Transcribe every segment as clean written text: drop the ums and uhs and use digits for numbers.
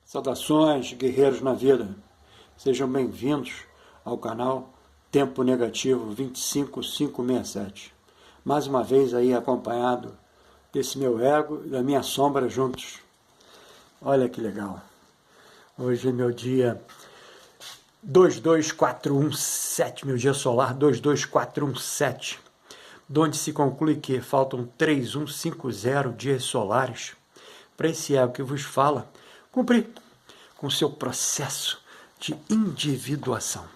Saudações, guerreiros na vida. Sejam bem-vindos ao canal Tempo Negativo 25567. Mais uma vez aí acompanhado desse meu ego e da minha sombra juntos. Olha que legal. Hoje é meu dia 22417, meu dia solar 22417, de onde se conclui que faltam 3150 dias solares para esse ego que vos fala cumprir com seu processo de individuação.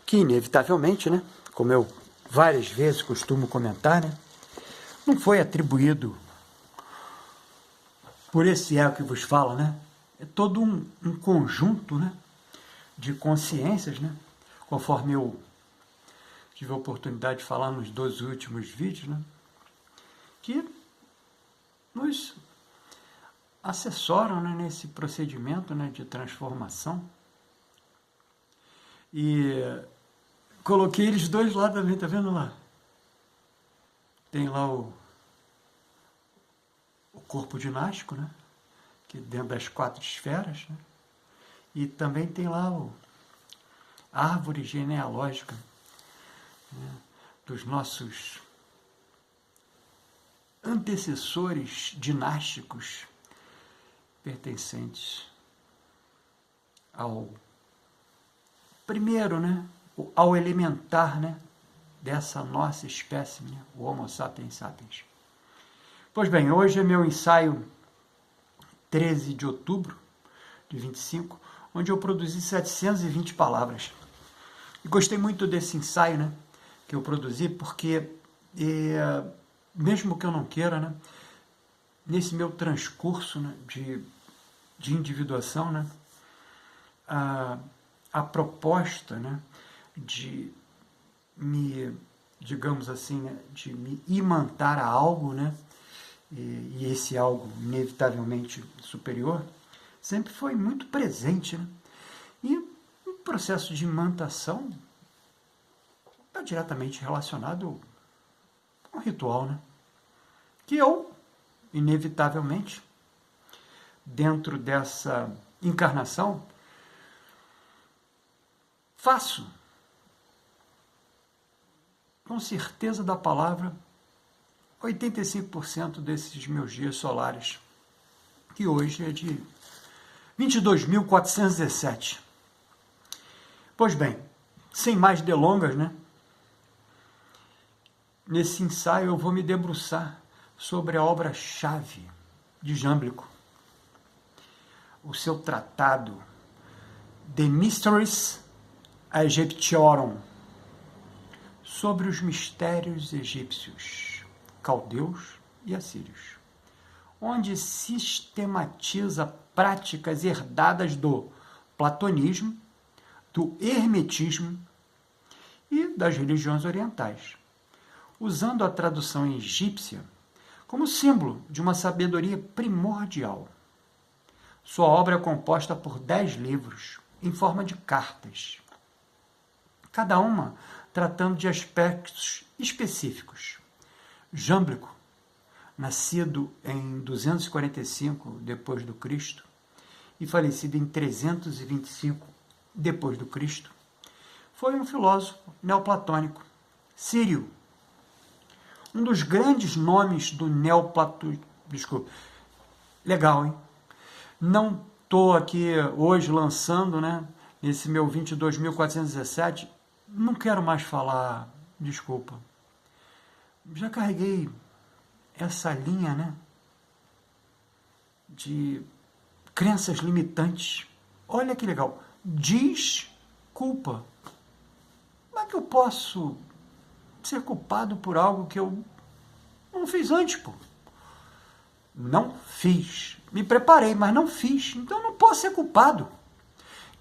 Que inevitavelmente, né, como eu várias vezes costumo comentar, né, não foi atribuído por esse ego que vos fala, né? É todo um conjunto, né, de consciências, né, conforme eu tive a oportunidade de falar nos 2 últimos vídeos, né, que nos assessoram, né, nesse procedimento, né, de transformação. E coloquei eles dois lá também, tá vendo lá? Tem lá o corpo dinástico, né, que dentro das 4 esferas, né, e também tem lá a árvore genealógica, né, dos nossos antecessores dinásticos pertencentes ao primeiro, né, ao elementar, né, dessa nossa espécie, né, o Homo sapiens sapiens. Pois bem, hoje é meu ensaio 13 de outubro de 25, onde eu produzi 720 palavras. E gostei muito desse ensaio, né, que eu produzi, porque mesmo que eu não queira, né, nesse meu transcurso, né, de individuação, né, a proposta, né, de me, digamos assim, né, de me imantar a algo, né, e esse algo inevitavelmente superior, sempre foi muito presente, né? E o processo de imantação está diretamente relacionado ao ritual, né? Que eu, inevitavelmente, dentro dessa encarnação, faço, com certeza da palavra, 85% desses meus dias solares, que hoje é de 22.417. Pois bem, sem mais delongas, né? Nesse ensaio eu vou me debruçar sobre a obra-chave de Jâmblico, o seu tratado De Mysteries Egyptiorum, sobre os mistérios egípcios, caldeus e assírios, onde sistematiza práticas herdadas do platonismo, do hermetismo e das religiões orientais, usando a tradução egípcia como símbolo de uma sabedoria primordial. Sua obra é composta por 10 livros, em forma de cartas, cada uma tratando de aspectos específicos. Jâmblico, nascido em 245 depois do Cristo e falecido em 325 depois do Cristo, foi um filósofo neoplatônico, sírio, um dos grandes nomes do neoplatonismo. Desculpa, legal, hein? Não estou aqui hoje lançando, né, esse meu 22.417, não quero mais falar, desculpa. Já carreguei essa linha, né, de crenças limitantes. Olha que legal. Desculpa. Como é que eu posso ser culpado por algo que eu não fiz antes, pô? Não fiz. Me preparei, mas não fiz. Então não posso ser culpado.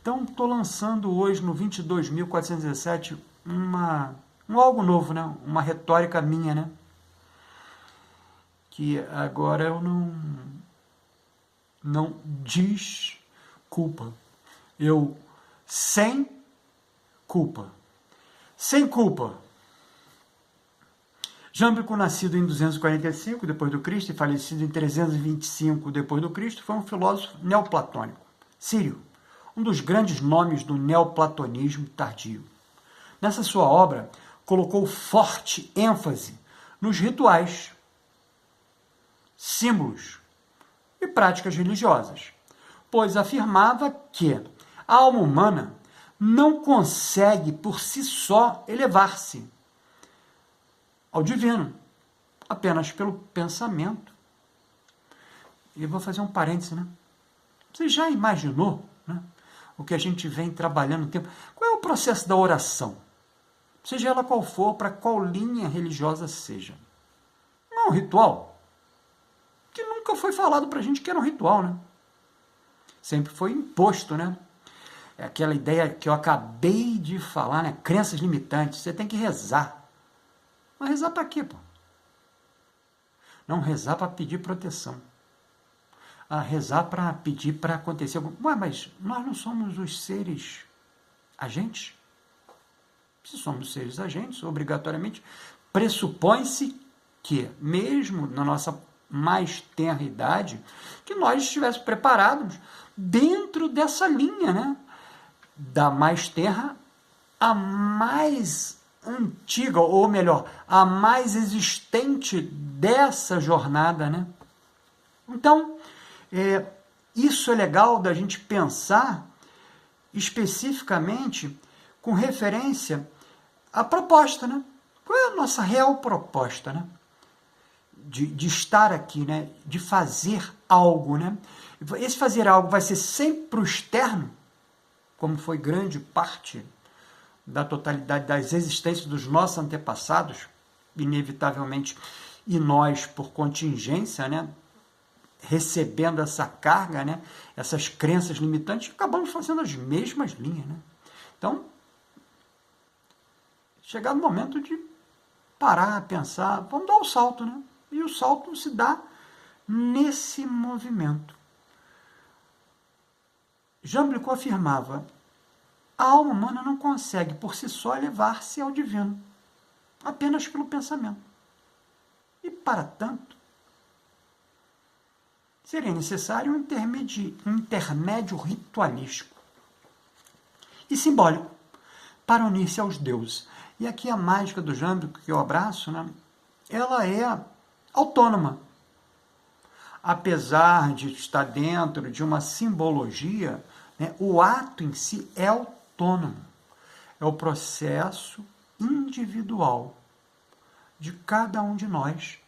Então estou lançando hoje no 22.417 algo novo, né? Uma retórica minha, né? Que agora eu não desculpa. Eu sem culpa. Sem culpa. Jâmblico, nascido em 245 depois do Cristo e falecido em 325 depois do Cristo, foi um filósofo neoplatônico, sírio, um dos grandes nomes do neoplatonismo tardio. Nessa sua obra, colocou forte ênfase nos rituais, símbolos e práticas religiosas, pois afirmava que a alma humana não consegue por si só elevar-se ao divino, apenas pelo pensamento. E eu vou fazer um parêntese, né? Você já imaginou, né, o que a gente vem trabalhando no tempo? Qual é o processo da oração? Seja ela qual for, para qual linha religiosa seja. Não é um ritual? Que nunca foi falado para a gente que era um ritual, né? Sempre foi imposto, né? É aquela ideia que eu acabei de falar, né? Crenças limitantes. Você tem que rezar. Mas rezar para quê, pô? Não, rezar para pedir proteção. Rezar para pedir para acontecer alguma coisa. Ué, mas nós não somos os seres agentes? Se somos seres agentes, obrigatoriamente, pressupõe-se que, mesmo na nossa mais tenra idade, que nós estivéssemos preparados dentro dessa linha, né? Da mais tenra a mais antiga, ou melhor, a mais existente dessa jornada, né? Então, isso é legal da gente pensar especificamente com referência à proposta, né? Qual é a nossa real proposta, né? De estar aqui, né? De fazer algo, né? Esse fazer algo vai ser sempre para o externo, como foi grande parte da totalidade das existências dos nossos antepassados, inevitavelmente, e nós, por contingência, né, recebendo essa carga, né, essas crenças limitantes, acabamos fazendo as mesmas linhas, né? Então, chegado o momento de parar, pensar, vamos dar o salto, né? E o salto se dá nesse movimento. Jâmblico afirmava: a alma humana não consegue por si só elevar-se ao divino, apenas pelo pensamento. E, para tanto, seria necessário um intermédio ritualístico e simbólico para unir-se aos deuses. E aqui a mágica do Jâmblico, que eu abraço, né, ela é autônoma. Apesar de estar dentro de uma simbologia, né, o ato em si é autônomo. É o processo individual de cada um de nós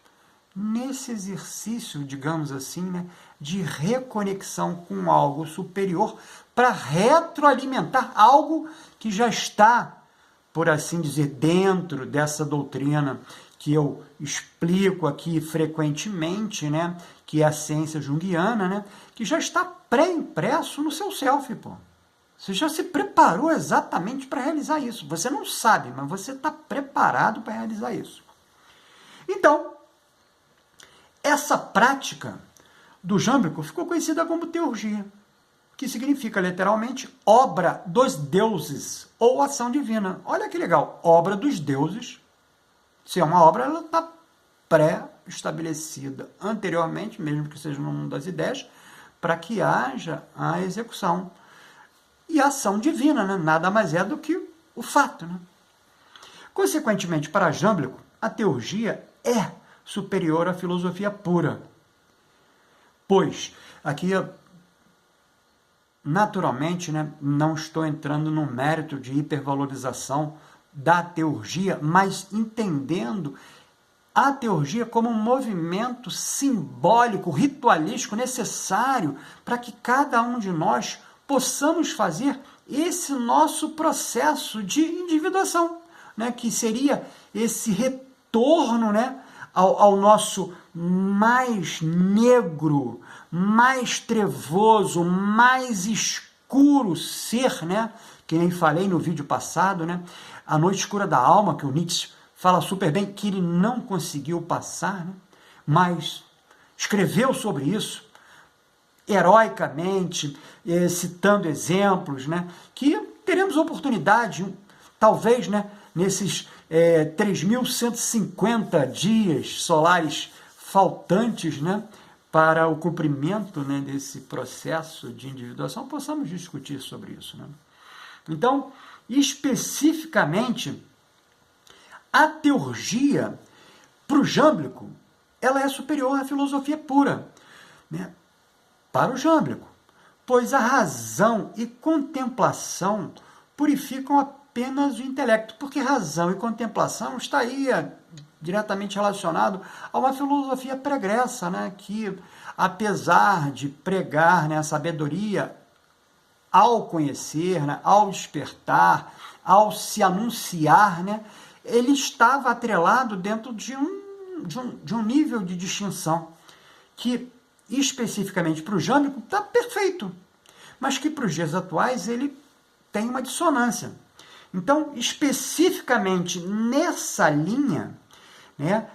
nesse exercício, digamos assim, né, de reconexão com algo superior para retroalimentar algo que já está, por assim dizer, dentro dessa doutrina que eu explico aqui frequentemente, né, que é a ciência junguiana, né, que já está pré-impresso no seu self, pô. Você já se preparou exatamente para realizar isso. Você não sabe, mas você está preparado para realizar isso. Então, essa prática do Jâmblico ficou conhecida como teurgia, que significa literalmente obra dos deuses ou ação divina. Olha que legal, obra dos deuses. Se é uma obra, ela está pré-estabelecida anteriormente, mesmo que seja no mundo das ideias, para que haja a execução. E a ação divina, né? Nada mais é do que o fato. Né? Consequentemente, para Jâmblico, a teurgia é superior à filosofia pura. Pois, aqui, naturalmente, né, não estou entrando no mérito de hipervalorização da teurgia, mas entendendo a teurgia como um movimento simbólico, ritualístico, necessário para que cada um de nós possamos fazer esse nosso processo de individuação, né, que seria esse retorno, né, ao nosso mais negro, mais trevoso, mais escuro ser, né, que nem falei no vídeo passado, né, a noite escura da alma, que o Nietzsche fala super bem, que ele não conseguiu passar, né, mas escreveu sobre isso, heroicamente, citando exemplos, né, que teremos oportunidade, talvez, né, nesses 3.150 dias solares faltantes, né, para o cumprimento, né, desse processo de individuação, possamos discutir sobre isso, né? Então, especificamente, a teurgia, para o jâmblico, ela é superior à filosofia pura, né, para o jâmblico, pois a razão e contemplação purificam apenas o intelecto, porque razão e contemplação está aí diretamente relacionado a uma filosofia pregressa, né, que, apesar de pregar, né, a sabedoria, ao conhecer, né, ao despertar, ao se anunciar, né, ele estava atrelado dentro de um nível de distinção que, especificamente para o jâmblico, está perfeito, mas que para os dias atuais ele tem uma dissonância. Então, especificamente nessa linha, né,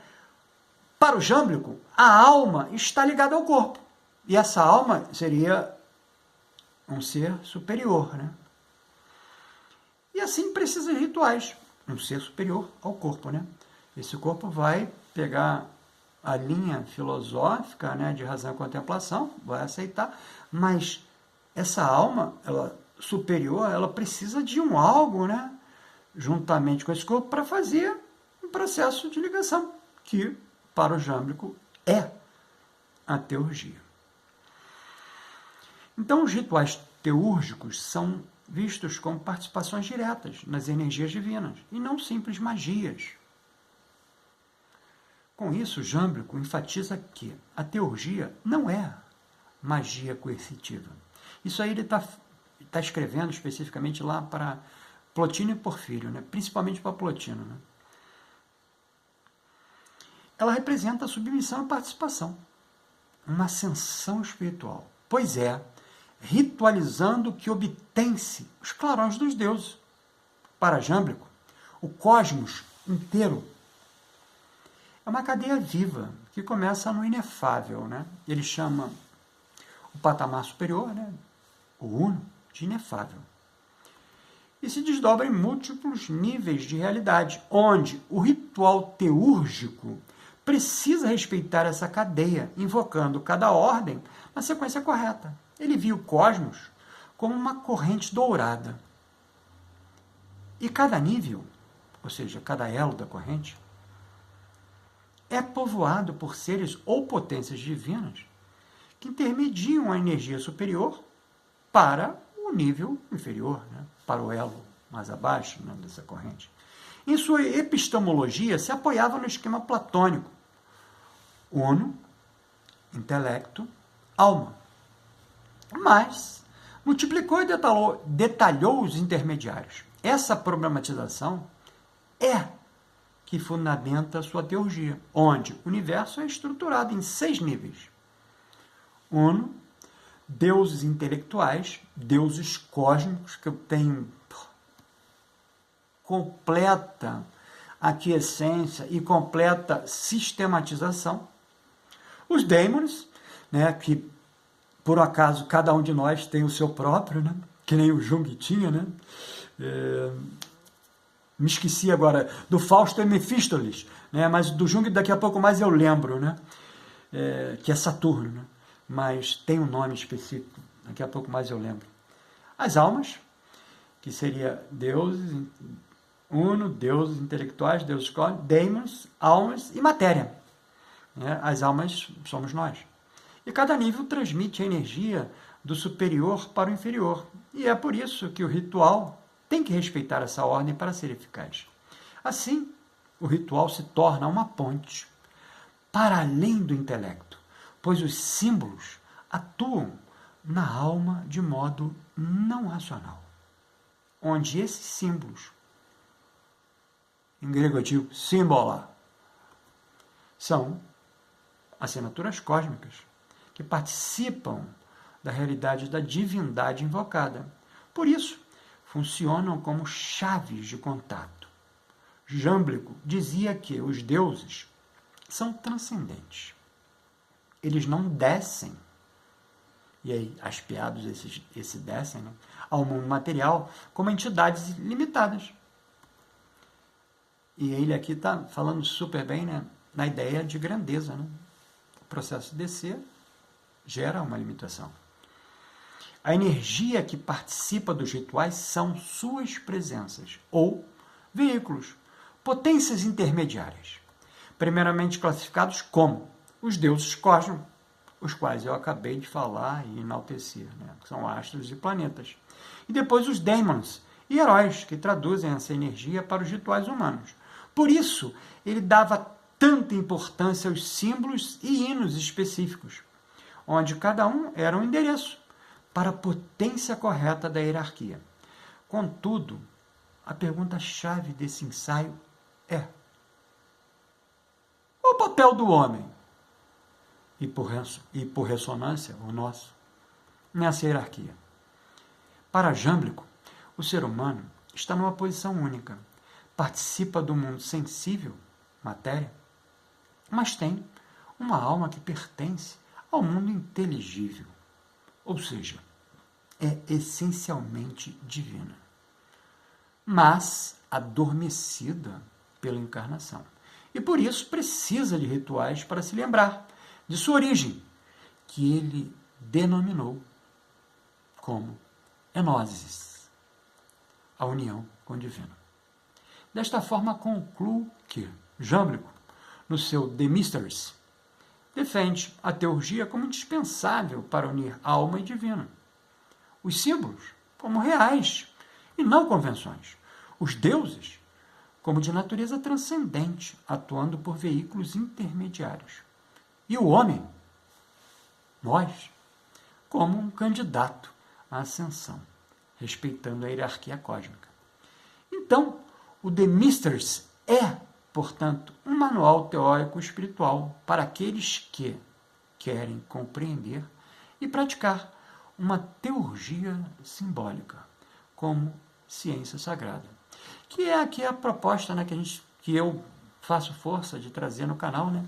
para o jâmblico, a alma está ligada ao corpo. E essa alma seria um ser superior, né? E assim precisa de rituais, um ser superior ao corpo, né? Esse corpo vai pegar a linha filosófica, né, de razão e contemplação, vai aceitar, mas essa alma, ela superior, ela precisa de um algo, né, juntamente com esse corpo, para fazer um processo de ligação, que para o jâmblico é a teurgia. Então, os rituais teúrgicos são vistos como participações diretas nas energias divinas, e não simples magias. Com isso, o jâmblico enfatiza que a teurgia não é magia coercitiva. Isso aí ele está escrevendo especificamente lá para Plotino e Porfírio, né? Principalmente para Plotino, né? Ela representa a submissão e participação, uma ascensão espiritual, pois é ritualizando que obtém-se os clarões dos deuses. Para jâmblico, o cosmos inteiro é uma cadeia viva que começa no inefável, né? Ele chama o patamar superior, né, o uno, de inefável. E se desdobra em múltiplos níveis de realidade, onde o ritual teúrgico precisa respeitar essa cadeia, invocando cada ordem na sequência correta. Ele viu o cosmos como uma corrente dourada. E cada nível, ou seja, cada elo da corrente, é povoado por seres ou potências divinas que intermediam a energia superior para o nível inferior, né? Para o elo mais abaixo, né, dessa corrente. Em sua epistemologia, se apoiava no esquema platônico: uno, intelecto, alma. Mas multiplicou e detalhou os intermediários. Essa problematização é que fundamenta a sua teurgia, onde o universo é estruturado em 6 níveis. Uno, deuses intelectuais, deuses cósmicos, que eu tenho completa aquiescência e completa sistematização. Os daemons, né, que por acaso cada um de nós tem o seu próprio, né, que nem o Jung tinha, né? Me esqueci agora do Fausto e Mefístoles, né, mas do Jung daqui a pouco mais eu lembro, né, que é Saturno, né, mas tem um nome específico, daqui a pouco mais eu lembro. As almas, que seria deuses, uno, deuses intelectuais, deuses cósmicos, daemons, almas e matéria. As almas somos nós. E cada nível transmite a energia do superior para o inferior. E é por isso que o ritual tem que respeitar essa ordem para ser eficaz. Assim, o ritual se torna uma ponte para além do intelecto, pois os símbolos atuam na alma de modo não racional, onde esses símbolos, em grego eu digo símbola, são assinaturas cósmicas que participam da realidade da divindade invocada. Por isso, funcionam como chaves de contato. Jâmblico dizia que os deuses são transcendentes. Eles não descem, e aí aspeados esse descem, né, ao mundo material como entidades limitadas. E ele aqui está falando super bem, né, na ideia de grandeza. Né? O processo de descer gera uma limitação. A energia que participa dos rituais são suas presenças, ou veículos, potências intermediárias, primeiramente classificados como os deuses cósmicos, os quais eu acabei de falar e enaltecer, né? Que são astros e planetas. E depois os daemons e heróis, que traduzem essa energia para os rituais humanos. Por isso, ele dava tanta importância aos símbolos e hinos específicos, onde cada um era um endereço para a potência correta da hierarquia. Contudo, a pergunta-chave desse ensaio é: qual o papel do homem? E por ressonância, o nosso, nessa hierarquia. Para Jâmblico, o ser humano está numa posição única. Participa do mundo sensível, matéria, mas tem uma alma que pertence ao mundo inteligível, ou seja, é essencialmente divina, mas adormecida pela encarnação. E por isso precisa de rituais para se lembrar de sua origem, que ele denominou como enosis, a união com o divino. Desta forma, concluo que Jâmblico, no seu The Mysteries, defende a teurgia como indispensável para unir alma e divino. Os símbolos como reais e não convenções. Os deuses como de natureza transcendente, atuando por veículos intermediários. E o homem, nós, como um candidato à ascensão, respeitando a hierarquia cósmica. Então, o The Mysteries é, portanto, um manual teórico espiritual para aqueles que querem compreender e praticar uma teurgia simbólica como ciência sagrada, que é aqui a proposta, né, que eu faço força de trazer no canal, né,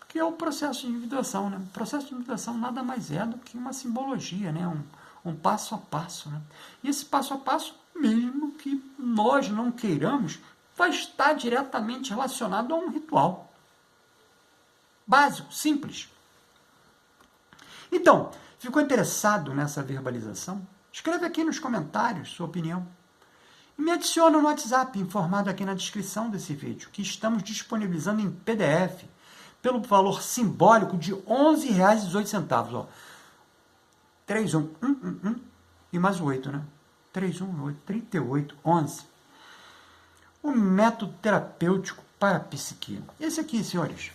que é o processo de individuação. Né? O processo de individuação nada mais é do que uma simbologia, né, um passo a passo. Né? E esse passo a passo, mesmo que nós não queiramos, vai estar diretamente relacionado a um ritual básico, simples. Então, ficou interessado nessa verbalização? Escreve aqui nos comentários sua opinião. E me adiciona no WhatsApp, informado aqui na descrição desse vídeo, que estamos disponibilizando em PDF, pelo valor simbólico de R$ 11,18. 31 e mais o 8, né? 31, 38, 11. O método terapêutico para a psique. Esse aqui, senhores,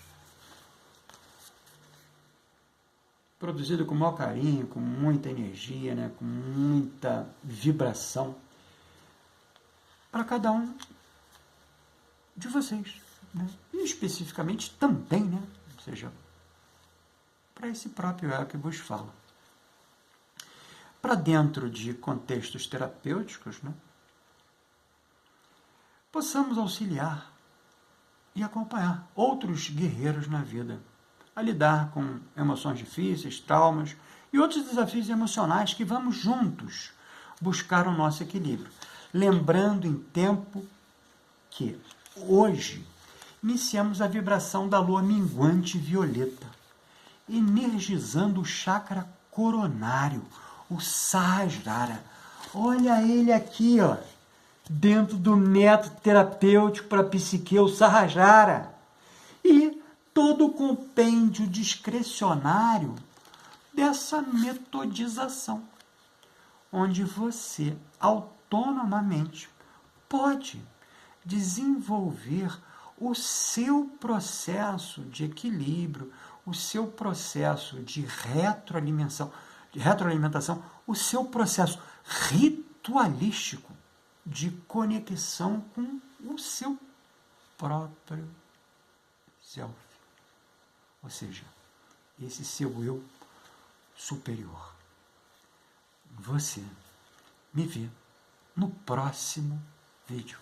produzido com o maior carinho, com muita energia, né? Com muita vibração, para cada um de vocês. Né? E especificamente também, né? Ou seja, para esse próprio eu que vos falo. Para dentro de contextos terapêuticos, né? Possamos auxiliar e acompanhar outros guerreiros na vida a lidar com emoções difíceis, traumas e outros desafios emocionais que vamos juntos buscar o nosso equilíbrio. Lembrando em tempo que hoje iniciamos a vibração da lua minguante violeta, energizando o chakra coronário, o Sahasrara. Olha ele aqui, ó, dentro do método terapêutico para a psique, o Sahasrara. E todo o compêndio discricionário dessa metodização, onde você autonomamente pode desenvolver o seu processo de equilíbrio, o seu processo de retroalimentação, o seu processo ritualístico de conexão com o seu próprio self. Ou seja, esse seu eu superior. Você me vê no próximo vídeo.